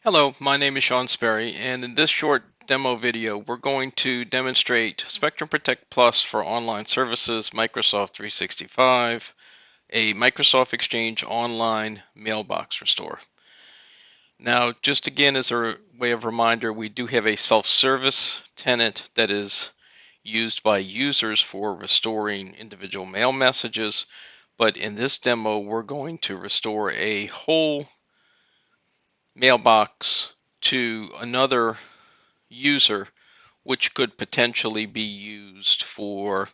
Hello, my name is Sean Sperry, and in this short demo video, we're going to demonstrate Spectrum Protect Plus for online services, Microsoft 365, a Microsoft Exchange online mailbox restore. Now, just again as a way of reminder, we do have a self-service tenant that is used by users for restoring individual mail messages, but in this demo, we're going to restore a whole mailbox to another user, which could potentially be used for,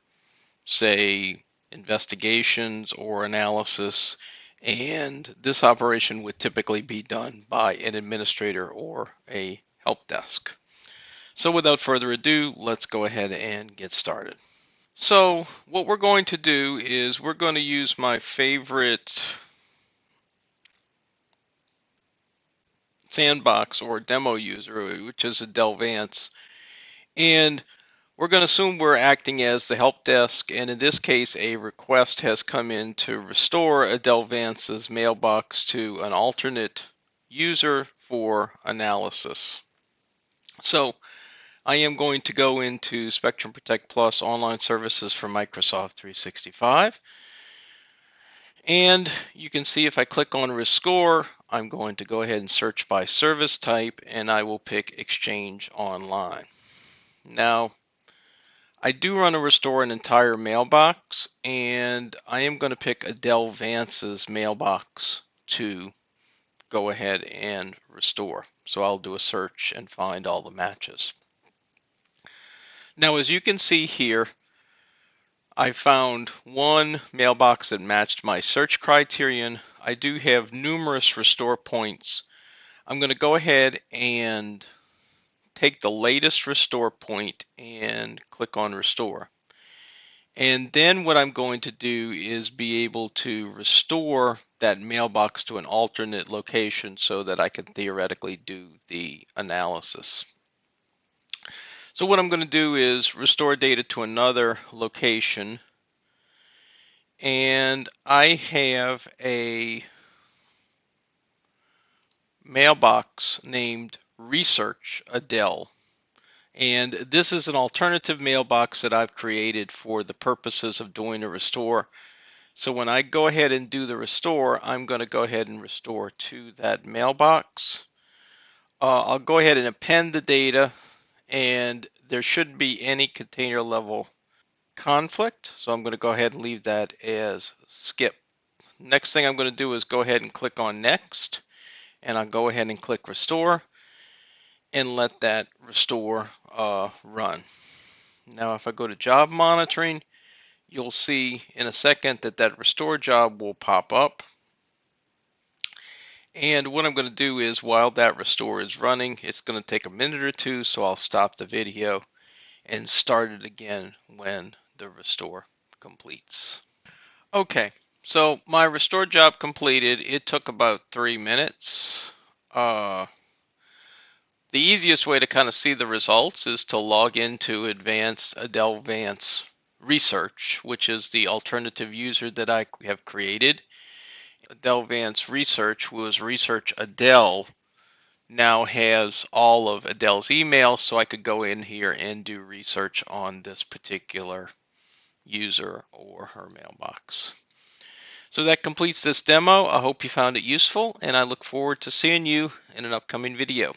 say, investigations or analysis. And this operation would typically be done by an administrator or a help desk. So without further ado, let's go ahead and get started. So what we're going to do is we're going to use my favorite sandbox or demo user, which is a Dell Vance. And we're going to assume we're acting as the help desk, and in this case, a request has come in to restore Adele Vance's mailbox to an alternate user for analysis. So I am going to go into Spectrum Protect Plus online services for Microsoft 365. And you can see if I click on Restore, I'm going to go ahead and search by service type, and I will pick Exchange Online. Now, I do want to restore an entire mailbox, and I am going to pick Adele Vance's mailbox to go ahead and restore. So I'll do a search and find all the matches. Now, as you can see here, I found one mailbox that matched my search criterion. I do have numerous restore points. I'm going to go ahead and take the latest restore point and click on restore. And then what I'm going to do is be able to restore that mailbox to an alternate location so that I can theoretically do the analysis. So what I'm going to do is restore data to another location. And I have a mailbox named Research Adele. And this is an alternative mailbox that I've created for the purposes of doing a restore. So when I go ahead and do the restore, I'm going to go ahead and restore to that mailbox. I'll go ahead and append the data, and there shouldn't be any container level conflict. So I'm going to go ahead and leave that as skip. Next thing I'm going to do is go ahead and click on next, and I'll go ahead and click restore and let that restore run. Now if I go to job monitoring, you'll see in a second that that restore job will pop up. And what I'm going to do is while that restore is running, it's going to take a minute or two, so I'll stop the video and start it again when the restore completes. Okay, so my restore job completed. It took about 3 minutes. The easiest way to kind of see the results is to log into Advanced Adele Vance Research, which is the alternative user that I have created. Adele Vance Research was Research Adele, now has all of Adele's email, so I could go in here and do research on this particular user or her mailbox. So that completes this demo. I hope you found it useful, and I look forward to seeing you in an upcoming video.